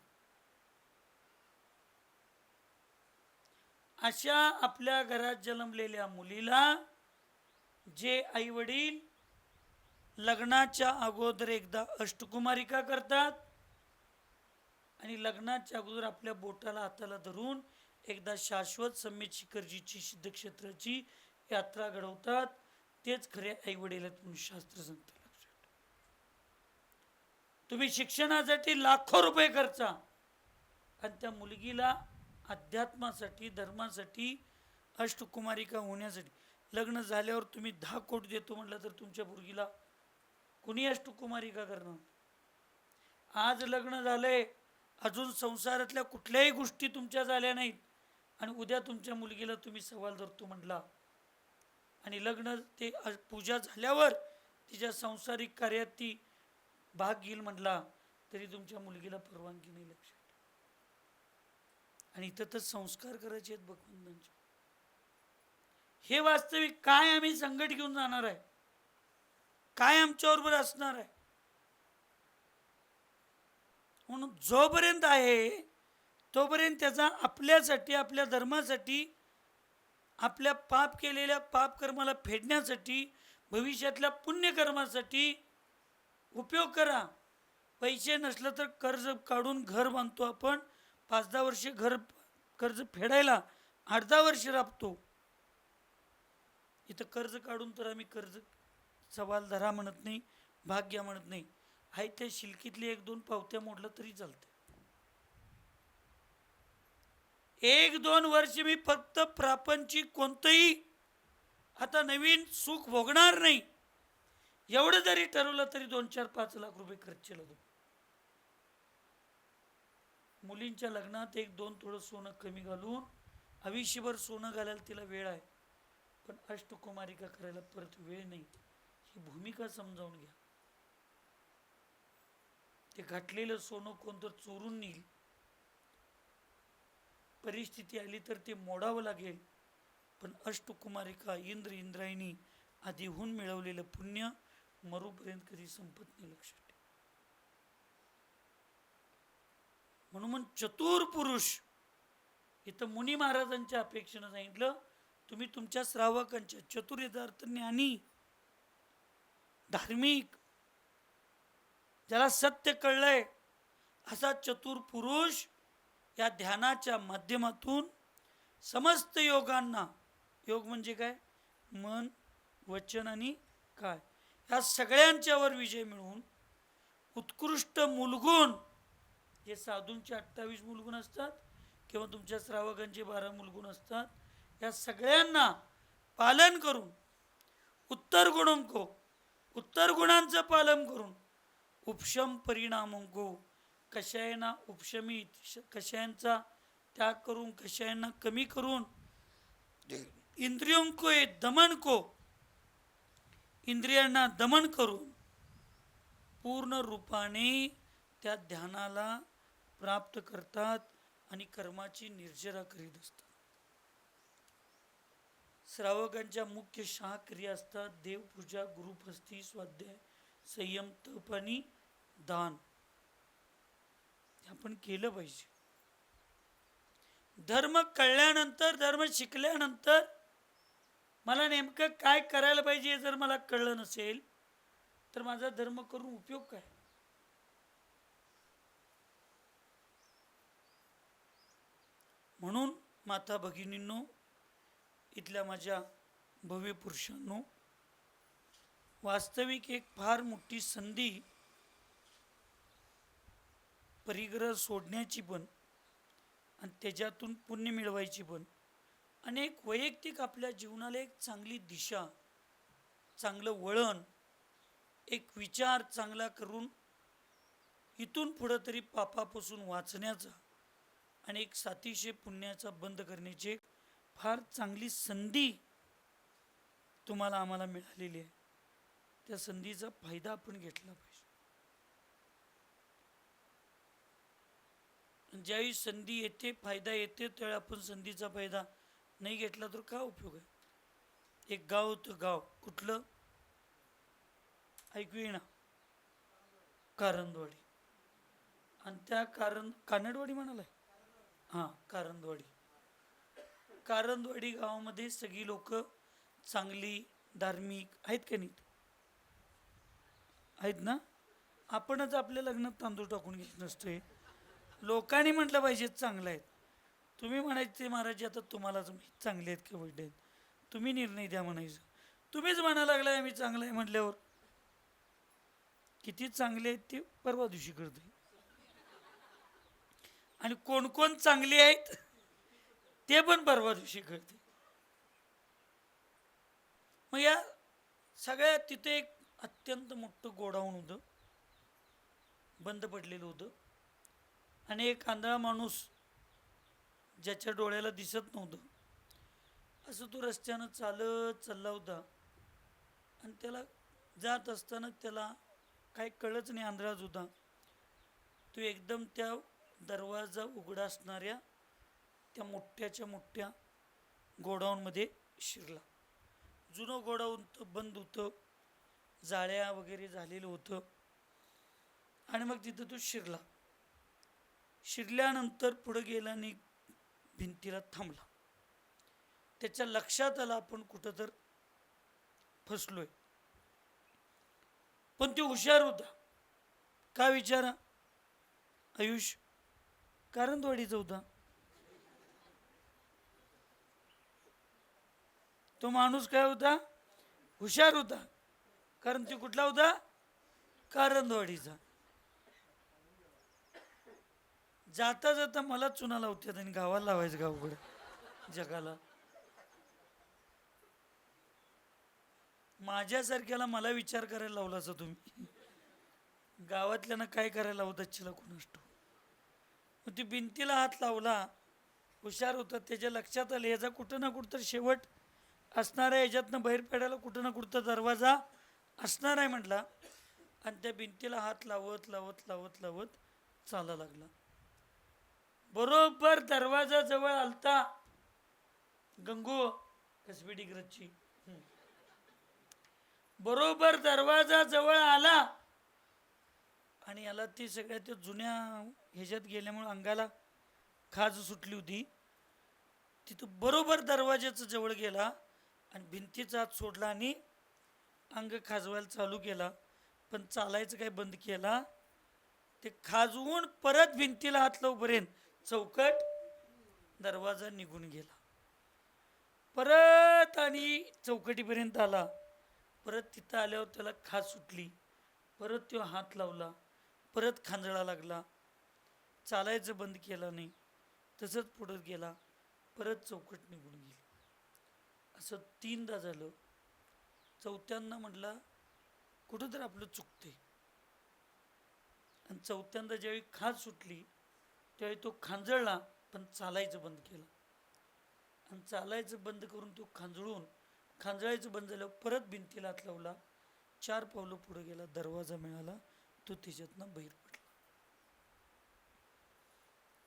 अशा आपल्या घरात जन्मलेल्या मुलीला जे आई वडील लग्नाच्या अगोदर एकदा अष्टकुमारिका करतात आणि लग्नाच्या अगोदर आपल्या बोटाला हाताला धरून एकदा शाश्वत सम्यक शिखरजीची सिद्धक्षेत्राची यात्रा घडवतात, तेच खरे आई वडील आहेत म्हणून शास्त्र सांगतं. लक्षात, तुम्ही शिक्षणासाठी लाखो रुपये खर्चा आणि त्या मुलगीला अध्यात्मासाठी, धर्मासाठी, अष्टकुमारिका होण्यासाठी लग्न झाल्यावर तुम्ही 10 कोटी देतो म्हटलं तर तुमच्या मुलगीला कुणी अष्टकुमारिका करणार? आज लग्न झालंय, अजून संसारातल्या कुठल्याही गोष्टी तुमच्या झाल्या नाहीत आणि उद्या तुमच्या मुलगीला तुम्ही सवाल धरतो म्हटला आणि लग्न ते पूजा झाल्यावर तिच्या सांसारिक कार्यात ती भाग घेईल म्हटला तरी तुमच्या मुलगीला परवानगी नाही. लक्षात, आणि इथं तर संस्कार करायचे आहेत भगवंतांचे. हे वास्तविक काय आम्ही संकट घेऊन जाणार आहे, काय आमच्याबरोबर असणार आहे. म्हणून जोपर्यंत आहे तोपर्यंत त्याचा आपल्यासाठी, आपल्या धर्मासाठी, आपल्या पाप केलेल्या पाप कर्माला फेडण्यासाठी, भविष्यातल्या पुण्यकर्मासाठी उपयोग करा. पैसे नसलं तर कर्ज काढून घर बांधतो आपण, 5-10 वर्ष घर कर्ज फेडायला 8-10 वर्ष राबतो. इथं कर्ज काढून तर आम्ही कर्ज सवाल धरा म्हणत नाही, भाग्य म्हणत नाही. आहे त्या शिलकीतली 1-2 पावत्या मोडलं तरी चालते. 1-2 वर्ष मी फक्त प्रापंचिक कोणतंही आता नवीन सुख भोगणार नाही एवढं जरी ठरवलं तरी 2-4-5 लाख रुपये खर्च केला. मुलींच्या लग्नात 1-2 थोडं सोनं कमी घालून आयुष्यभर सोनं घालायला तिला वेळ आहे, पण अष्टकुमारिका करायला परत वेळ नाही, ही भूमिका समजावून घ्या. ते घातलेलं सोनं कोणतं चोरून नेईल, परिस्थिती आली तर ते मोडावं लागेल, पण अष्टकुमारिका इंद्रायणी आधीहून मिळवलेलं पुण्य मरूपर्यंत कधी संपत नाही, लक्षात ठेवा. म्हणून चतुर पुरुष, इथं मुनी महाराजांच्या अपेक्षेनं सांगितलं, तुम्ही तुमच्या श्रावकांच्या चतुर यथार्थ ज्ञानी, धार्मिक, ज्याला सत्य कळलंय असा चतुर पुरुष या ध्यानाच्या माध्यमातून समस्त योगांना, योग म्हणजे काय, मन, वचन आणि काय, या सगळ्यांच्यावर विजय मिळवून उत्कृष्ट मूलगुण, जे साधूंचे 28 मूलगुण असतात किंवा तुमच्या श्रावकांचे 12 मूलगुण असतात, या सगळ्यांना पालन करून उत्तर गुणांचं पालन करून उपशम परिणामको, कषायांना उपशमित, कषायांचा त्याग करून कषायांना कमी करून, इंद्रियांना दमन करून पूर्ण रूपाने त्या ध्यानाला प्राप्त करतात आणि कर्माची निर्जरा करीत असतात. श्रावकांच्या मुख्य 6 क्रिया असतात: देवपूजा, गुरुपस्ती, स्वाध्याय, संयम, तप आणि दान. आपण केलं पाहिजे. धर्म कळल्यानंतर, धर्म शिकल्यानंतर मला नेमकं काय करायला पाहिजे हे जर मला कळलं नसेल तर माझा धर्म करून उपयोग काय? म्हणून माता भगिनींनो, इथल्या माझ्या भव्य पुरुषांनो, वास्तविक एक फार मोठी संधी परिग्रह सोडण्याची पण आणि त्याच्यातून पुण्य मिळवायची पण, आणि एक वैयक्तिक आपल्या जीवनाला एक चांगली दिशा, चांगलं वळण, एक विचार चांगला करून इथून पुढं तरी पापापासून वाचण्याचा आणि एक सातिशय पुण्याचा बंद करण्याची एक फार चांगली संधी तुम्हाला आम्हाला मिळालेली आहे. त्या संधीचा फायदा आपण घेतला पाहिजे. ज्यावेळी संधी येते, फायदा येते, त्यावेळी आपण संधीचा फायदा नाही घेतला तर काय उपयोग आहे? एक गाव होतं, गाव कुठलं ऐकू येईना, कारंदवाडी. आणि त्या कानडवाडी म्हणालाय, हां कारंदवाडी गावामध्ये सगळी लोक चांगली, धार्मिक आहेत का नाहीत? आहेत ना. आपणच आपल्या लग्नात तांदूळ टाकून घेत नसतोय. लोकांनी म्हटलं पाहिजे चांगलं आहेत. तुम्ही म्हणायचे महाराज आता तुम्हालाच माहीत चांगले आहेत का वाईट आहेत, तुम्ही निर्णय द्या म्हणायचं. तुम्हीच म्हणायला लागलाय आम्ही चांगलं आहे म्हटल्यावर किती चांगले आहेत ते परवा दिवशी कळते. आणि कोण कोण चांगले आहेत ते पण परवा दिवशी कळते. मग या सगळ्या तिथे एक अत्यंत मोठं गोडाऊन होतं, बंद पडलेलं होतं. आणि एक आंधळा माणूस ज्याच्या डोळ्याला दिसत नव्हतं, असं तो रस्त्यानं चालत चालला होता. आणि त्याला जात असताना त्याला काही कळलंच नाही, आंधळाच होता. तो एकदम त्या दरवाजा उघडा असणाऱ्या त्या मोठ्याच्या मोठ्या गोडाऊनमध्ये शिरला. जुनं गोडाऊन बंद होतं, जाळ्या वगैरे झालेलं होतं. आणि मग तिथं तो शिरल्यानंतर पुढे गेला आणि भिंतीला थांबला. त्याच्या लक्षात आलं आपण कुठं तर फसलोय. पण तो हुशार होता. का विचारा, आयुष कारंदवाडीचा होता. तो माणूस काय होता, हुशार होता. कारण तो कुठला होता, कारंदवाडीचा. जाता जाता मला चुना लावतात आणि गावाला लावायचं, गावकडे जगाला. माझ्यासारख्याला मला विचार करायला लावला असं तुम्ही, गावातल्यानं काय करायला लावत अच्छीला कोणाष्ट. मग ती भिंतीला हात लावला, हुशार होता, त्याच्या लक्षात आलं याचा कुठं ना कुठं तर शेवट असणार आहे, याच्यातनं बाहेर पडायला कुठं ना कुठं दरवाजा असणार आहे म्हटला. आणि त्या भिंतीला हात लावत लावत लावत लावत चाला लागला. बरोबर दरवाजा जवळ आलता. गंगू कसबी डिग्रजची बरोबर दरवाजा जवळ आला आणि याला ती सगळ्या त्या जुन्या ह्याच्यात गेल्यामुळे अंगाला खाज सुटली होती. तिथं बरोबर दरवाजाचा जवळ गेला आणि भिंतीचा हात सोडला आणि अंग खाजवायला चालू केला. पण चालायचं काय बंद केला. ते खाजवून परत भिंतीला हात लावूपर्यंत चौकट दरवाजा निघून गेला. परत आणि चौकटीपर्यंत आला. परत तिथं आल्यावर त्याला खाज सुटली. परत तो हात लावला, परत खांजळा लागला. चालायचं बंद केला नाही, तसंच पुढं गेला. परत चौकट निघून गेली. असं 3दा झालं. चौथ्यांदा म्हटला कुठं तर आपलं चुकते. आणि चौथ्यांदा ज्यावेळी खाज सुटली त्यावेळी तो खांजळला, पण चालायचं बंद केलं. आणि चालायचं बंद करून तो खांजळायचं बंद झालं. परत भिंतीला हात लावला. 4 पावलं पुढे गेला. दरवाजा मिळाला. तो त्याच्यातनं बाहेर पडला.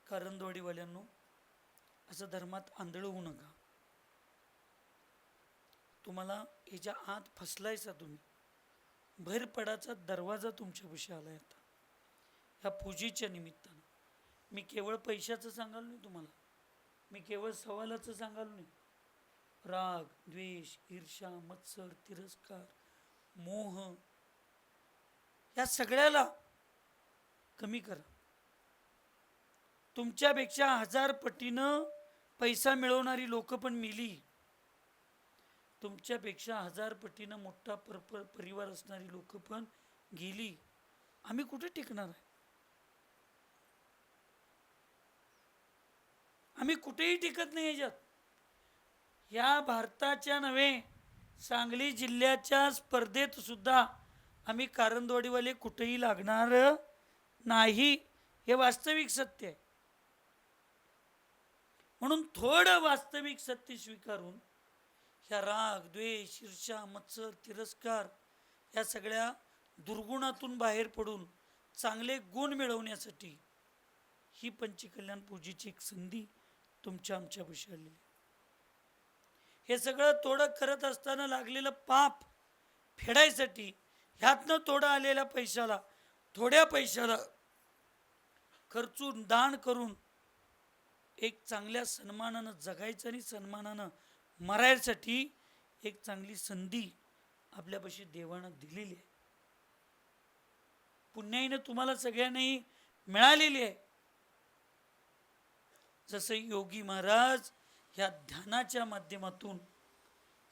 कारंदवाडीवाल्यांनो, असं धर्मात आंधळ होऊ नका. तुम्हाला याच्या आत फसलायचा तुम्ही. बाहेर पडाचा दरवाजा तुमच्यापाशी आलाय आता ह्या पूजेच्या निमित्तानं. मी केवळ पैशाचं सांगाल नाही तुम्हाला, मी केवळ सवालाचं सांगाल नाही. राग, द्वेष, ईर्ष्या, मत्सर, तिरस्कार, मोह या सगळ्याला कमी करा. तुमच्यापेक्षा 1000 पटीनं पैसा मिळवणारी लोक पण मिली. तुमच्यापेक्षा 1000 पटीनं मोठा परिवार असणारी लोक पण गेली. आम्ही कुठे टिकणार आहे? आम्ही कुठेही टिकत नाही याच्यात. या भारताच्या नव्हे, सांगली जिल्ह्याच्या स्पर्धेत सुद्धा आम्ही कारंदवाडीवाले कुठेही लागणार नाही. हे वास्तविक सत्य आहे. म्हणून थोडं वास्तविक सत्य स्वीकारून ह्या राग, द्वेष, ईर्ष्या, मत्सर, तिरस्कार या सगळ्या दुर्गुणातून बाहेर पडून चांगले गुण मिळवण्यासाठी ही पंचकल्याण पूजेची एक संधी तुमच्या आमच्यापाशी आलेली. हे सगळं थोडं करत असताना लागलेलं पाप फेडायसाठी ह्यातनं थोडं आलेल्या पैशाला, थोड्या पैशाला खर्चून दान करून एक चांगल्या सन्मानानं जगायचं आणि सन्मानानं मरायसाठी एक चांगली संधी आपल्यापाशी देवानं दिलेली आहे. पुण्याईनं तुम्हाला सगळ्यांनाही मिळालेली आहे. जसं योगी महाराज ह्या ध्यानाच्या माध्यमातून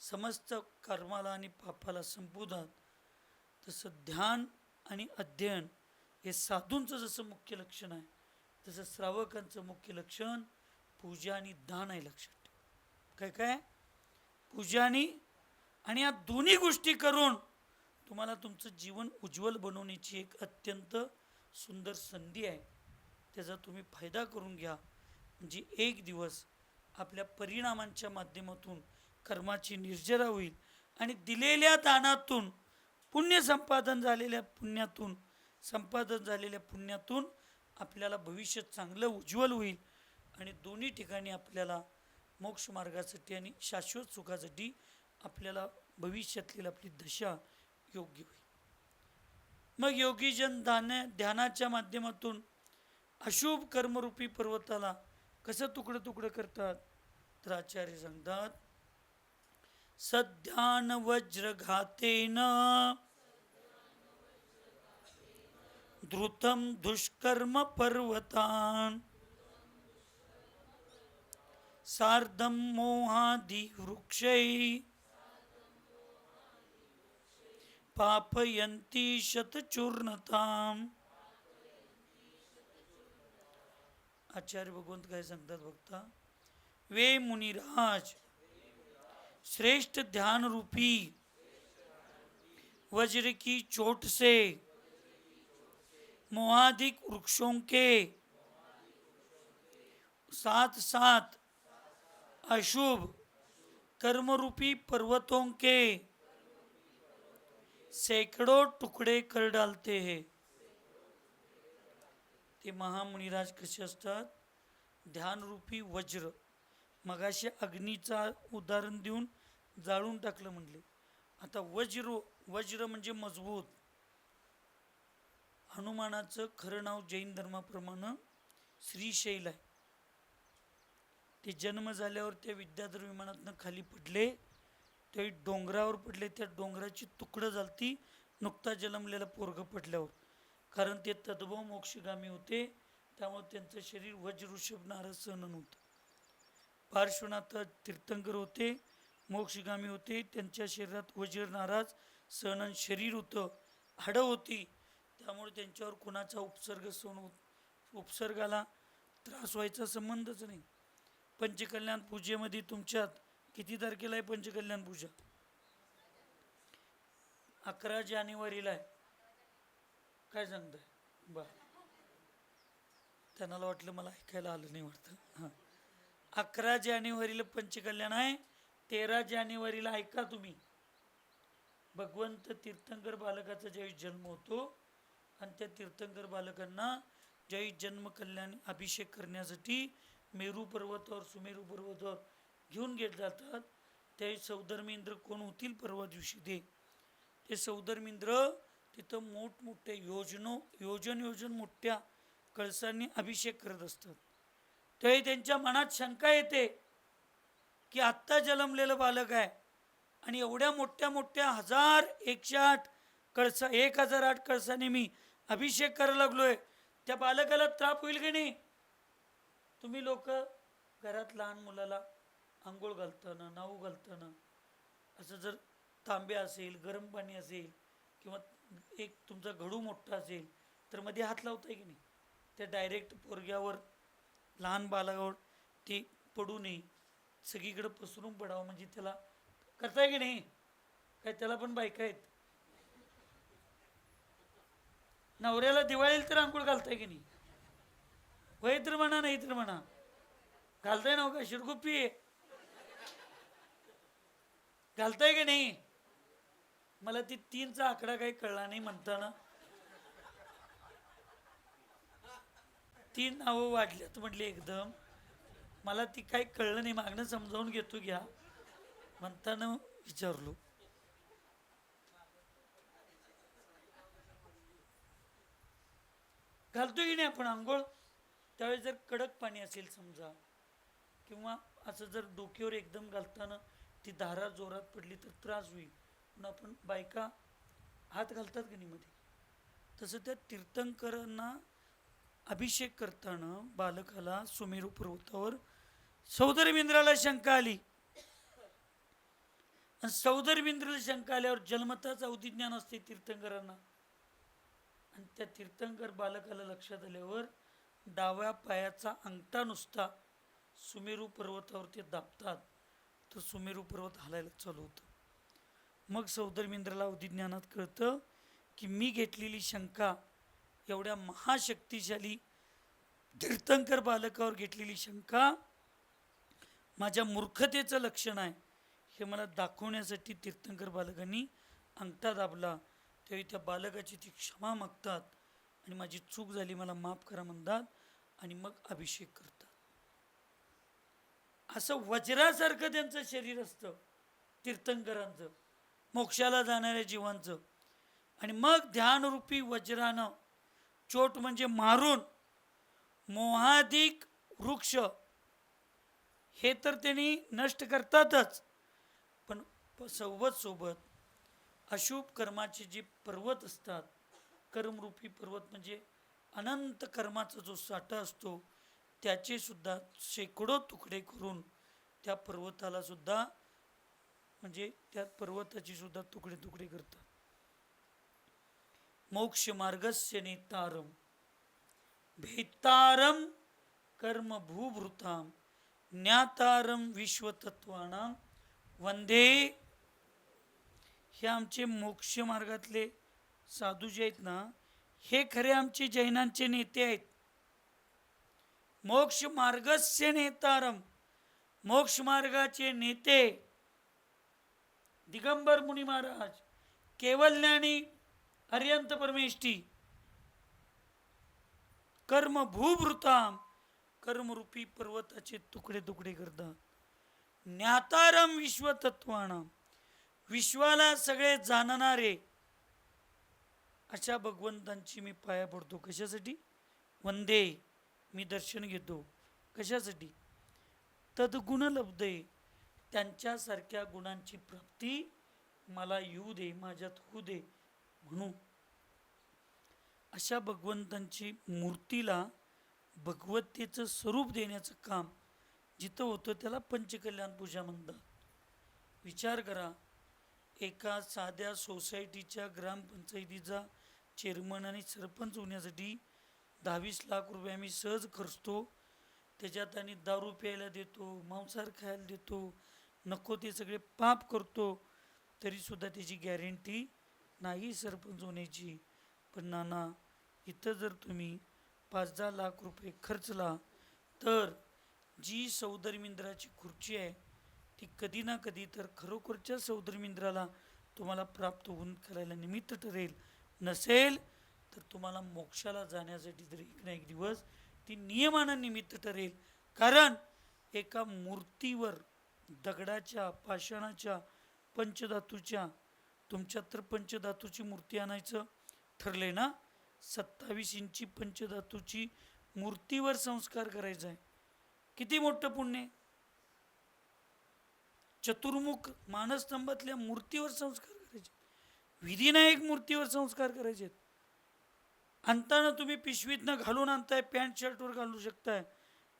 समस्त कर्माला आणि पापाला संपवतात, तसं ध्यान आणि अध्ययन हे साधूंचं जसं मुख्य लक्षण आहे, तसं श्रावकांचं मुख्य लक्षण पूजा आणि दान आहे. लक्षात ठेवा. काय काय? पूजा आणि या दोन्ही गोष्टी करून तुम्हाला तुमचं जीवन उज्ज्वल बनवण्याची एक अत्यंत सुंदर संधी आहे. त्याचा तुम्ही फायदा करून घ्या. म्हणजे एक दिवस आपल्या परिणामांच्या माध्यमातून कर्माची निर्जरा होईल आणि दिलेल्या दानातून पुण्य संपादन झालेल्या पुण्यातून आपल्याला भविष्य चांगलं उज्ज्वल होईल आणि दोन्ही ठिकाणी आपल्याला मोक्ष मार्गासाठी आणि शाश्वत सुखासाठी आपल्याला भविष्यातली आपली दशा योग्य होईल. मग योगीजन ध्यानाच्या माध्यमातून अशुभ कर्मरूपी पर्वताला कसं तुकडं तुकडं करतात? तर आचार्य सांगतात, सध्यान वज्रघातेन धृतम दुष्कर्म पर्वतान सार्धम मोहादि वृक्षै पापयन्ति शतचूर्णताम. आचार्य भगवंत काय सांगतात बघता? वे मुनिराज, श्रेष्ठ ध्यान रूपी वज्र की चोट से मोहादिक वृक्षों के सात सात अशुभ कर्मरूपी पर्वतों के सैकड़ों टुकड़े कर डालते हैं. ते महामुनिराज कसे असतात? ध्यानरूपी वज्र. मगाशी अग्नीचा उदाहरण देऊन जाळून टाकलं म्हणले. आता वज्र म्हणजे मजबूत. हनुमानाचं खरं नाव जैन धर्माप्रमाणे श्रीशैल आहे. ते जन्म झाल्यावर त्या विद्याधर विमानातनं खाली पडले, त्यावेळी डोंगरावर पडले. त्या डोंगराची तुकडं झालती नुकता जन्मलेला पोरग पडल्यावर, कारण ते तद्भव मोक्षगामी होते. त्यामुळे त्यांचं शरीर वज्रऋषभ नारद सहन नव्हतं. पार्श्वनाथ तीर्थंकर होते, मोक्षगामी होते. त्यांच्या शरीरात वज्र नाराज सहन शरीर होतं, हाडं होती. त्यामुळे त्यांच्यावर कुणाचा उपसर्गाला त्रास व्हायचा संबंधच नाही. पंचकल्याण पूजेमध्ये तुमच्यात किती तारखेला आहे पंचकल्याण पूजा? 11 जानेवारीला आहे. काय सांगताय? बरं, त्यांना वाटलं मला ऐकायला आलं नाही वाटतं. हां, 11 जानेवारीला पंचकल्याण आहे. 13 जानेवारीला ऐका तुम्ही, भगवंत तीर्थंकर बालकाचा ज्यावेळी जन्म होतो आणि त्या तीर्थंकर बालकांना ज्यावेळी जन्म कल्याण अभिषेक करण्यासाठी मेरू पर्वतावर सुमेरू पर्वतावर घेऊन गेले जातात, त्यावेळी सौधर्मेंद्र कोण होतील परवा दिवशी ते सौधर्मेंद्र तिथं मोठमोठ्या योजन मोठ्या कळसांनी अभिषेक करत असतात. त्यावेळी त्यांच्या मनात शंका येते की आत्ता जन्मलेलं बालक आहे आणि एवढ्या मोठ्या 1108 कळसा 1008 कळसाने मी अभिषेक करायला लागलोय, त्या बालकाला त्राप होईल की नाही? तुम्ही लोक घरात लहान मुलाला आंघोळ घालताना नाऊ घालताना असं जर तांबे असेल, गरम पाणी असेल किंवा एक तुमचा घडू मोठा असेल तर मध्ये हात लावताय की नाही? त्या डायरेक्ट पोरग्यावर लहान बालकावर ते पडू नये, सगळीकडे पसरून पडावं म्हणजे त्याला करताय की नाही? काय त्याला पण बायका आहेत? नवऱ्याला दिवाळीला तर आंघोळ घालताय की नाही? वय तर म्हणा, नाही तर म्हणा, घालताय ना का? शिरगुप्पी घालताय की नाही? मला ती 3चा आकडा काही कळला नाही म्हणताना 3 नावं वाढल्यात म्हटले एकदम. मला ती काही कळलं नाही, मागणं समजावून घेतो घ्या म्हणताना विचारलो. घालतो की नाही आपण आंघोळ? त्यावेळेस जर कडक पाणी असेल समजा, किंवा असं जर डोक्यावर एकदम घालताना ती धारा जोरात पडली तर त्रास होईल, म्हणून आपण बायका हात घालतात की नाही मध्ये. तसं त्या तीर्थंकरांना अभिषेक करताना बालकाला सुमेरू पर्वतावर सौधर्मेंद्राला शंका आली. आणि सौधर्मेंद्राला शंका आल्यावर जन्मताच अवधिज्ञान असते तीर्थंकरांना. आणि त्या तीर्थंकर बालकाला लक्षात आल्यावर डाव्या पायाचा अंगठा नुसता सुमेरू पर्वतावर ते दाबतात तर सुमेरू पर्वत हलायला चालू होतं. मग सौधर्मेंद्राला अवधिज्ञानात कळतं की मी घेतलेली शंका, एवढ्या महाशक्तिशाली तीर्थंकर बालकावर घेतलेली शंका माझ्या मूर्खतेचं लक्षण आहे. हे मला दाखवण्यासाठी तीर्थंकर बालकांनी अंगठा दाबला. त्यावेळी त्या बालकाची ती क्षमा मागतात आणि माझी चूक झाली, मला माफ करा म्हणतात आणि मग अभिषेक करतात. असं वज्रासारखं त्यांचं शरीर असतं तीर्थंकरांचं, मोक्षाला जाणाऱ्या जीवांचं. आणि मग ध्यानरूपी वज्रानं चोट म्हणजे मारून मोहाधिक वृक्ष हे तर त्यांनी नष्ट करतातच, पण सोबत अशुभ कर्माचे जे पर्वत असतात, कर्मरूपी पर्वत म्हणजे अनंत कर्माचा जो साठा असतो, त्याचे सुद्धा शेकडो तुकडे करून त्या पर्वताला सुद्धा म्हणजे त्या पर्वताची सुद्धा तुकडे करतात. मोक्ष मार्गस्य नेतारम भेतारम कर्म भूभृताम ज्ञातारम विश्वतत्वानां वंदे. हे आमचे मोक्ष मार्गातले साधू जे आहेत ना, हे खरे आमचे जैनांचे नेते आहेत. मोक्ष मार्गस्य नेतारम, मोक्ष मार्गाचे नेते दिगंबर मुनी महाराज, केवल ज्ञानी अर्यंत परमेष्ठी, कर्म भूभृताम, कर्मरूपी पर्वताचे तुकडे तुकडे करतात. ज्ञातारम विश्वतत्वानाम, विश्वाला सगळे जाणणारे अशा भगवंतांची मी पाया पडतो. कशासाठी? वंदे, मी दर्शन घेतो. कशासाठी? तद्गुण लब्धे, त्यांच्यासारख्या गुणांची प्राप्ती मला येऊ दे, माझ्यात होऊ दे म्हणून. अशा भगवंतांची मूर्तीला भगवतेचं स्वरूप देण्याचं काम जिथं होतं त्याला पंचकल्याण पूजा म्हणतात. विचार करा, एका साध्या सोसायटीच्या ग्रामपंचायतीचा चेअरमन आणि सरपंच होण्यासाठी 22 लाख रुपये आम्ही सहज खर्चतो. त्याच्यात आणि दारू प्यायला देतो, मांसाहार खायला देतो, नको ते सगळे पाप करतो, तरीसुद्धा त्याची गॅरंटी नाही सरपंच होण्याची. पण नाना, इथं जर तुम्ही 5-10 लाख रुपये खर्चला तर जी सौदरमिंद्राची खुर्ची आहे ती कधी ना कधी तर खरोखरच्या सौदरमिंद्राला तुम्हाला प्राप्त होऊन करायला निमित्त ठरेल. नसेल तर तुम्हाला मोक्षाला जाण्यासाठी तर एक ना एक दिवस ती नियमानं निमित्त ठरेल. कारण एका मूर्तीवर, दगडाच्या, पाषाणाच्या, पंचधातूच्या, तुमच्यात तर पंचधातूची मूर्ती आणायचं ठरले ना, 27 इंची पंचधातूची मूर्तीवर संस्कार करायचा आहे. किती मोठं पुण्य. चतुर्मुख मानस्तंभातल्या मूर्तीवर संस्कार करायचे, विधिनायक मूर्तीवर संस्कार करायचे. आणताना तुम्ही पिशवीतनं घालून आणताय, पॅन्ट शर्टवर घालू शकताय,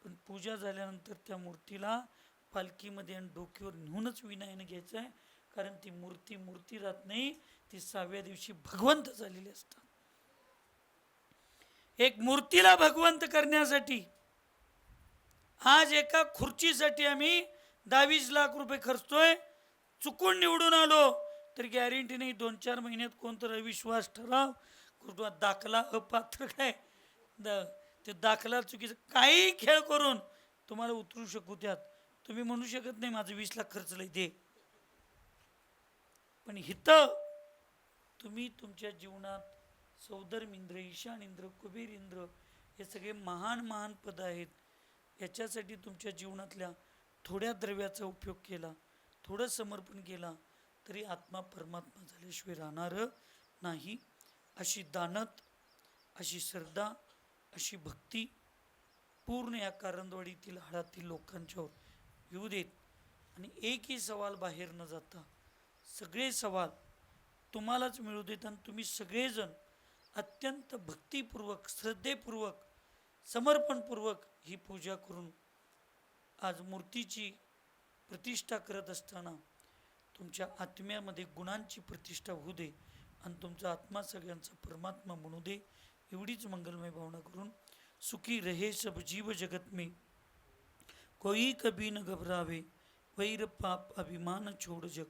पण पूजा झाल्यानंतर त्या मूर्तीला पालखीमध्ये आणि डोक्यावर नेऊनच विनयानं घ्यायचं आहे. कारण ती मूर्ती राहत नाही, ती 6व्या दिवशी भगवंत झालेली असतात. एक मूर्तीला भगवंत करण्यासाठी आज एका खुर्चीसाठी आम्ही 22 लाख रुपये खर्चतोय. चुकून निवडून आलो तर गॅरंटी नाही 2-4 महिन्यात कोणतं अविश्वास ठराव, कुठं दाखला अपात्र, काय ते दाखला चुकीचं काही खेळ करून तुम्हाला उतरू शकू त्यात. तुम्ही म्हणू शकत नाही माझं 20 लाख खर्चलंय दे. पण हितं तुम्ही तुमच्या जीवनात सौदर्म इंद्र, ईशान इंद्र, कुबेर इंद्र हे सगळे महान महान पद आहेत. याच्यासाठी तुमच्या जीवनातल्या थोड्या द्रव्याचा उपयोग केला, थोडं समर्पण केला तरी आत्मा परमात्मा झाल्याशिवाय राहणार नाही. अशी दानत, अशी श्रद्धा, अशी भक्ती पूर्ण या कारंजवाडीतील हाडातील लोकांच्यावर येऊ देत. आणि एकही सवाल बाहेर न जाता सगळे सवाल तुम्हालाच मिळू देत. आणि तुम्ही सगळेजण अत्यंत भक्तिपूर्वक, श्रद्धेपूर्वक, समर्पणपूर्वक ही पूजा करून आज मूर्तीची प्रतिष्ठा करत असताना तुमच्या आत्म्यामध्ये गुणांची प्रतिष्ठा होऊ दे आणि तुमचा आत्मा सगळ्यांचा परमात्मा म्हणू दे. एवढीच मंगलमय भावना करून सुखी रहे सब जीव जगत में, कोई कभी न घबरावे, वैर पाप अभिमान छोड़ जग,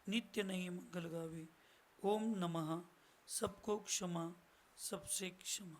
नित्य नहीं मंगल गावे. ओम नमः. सबको क्षमा, सबसे क्षमा.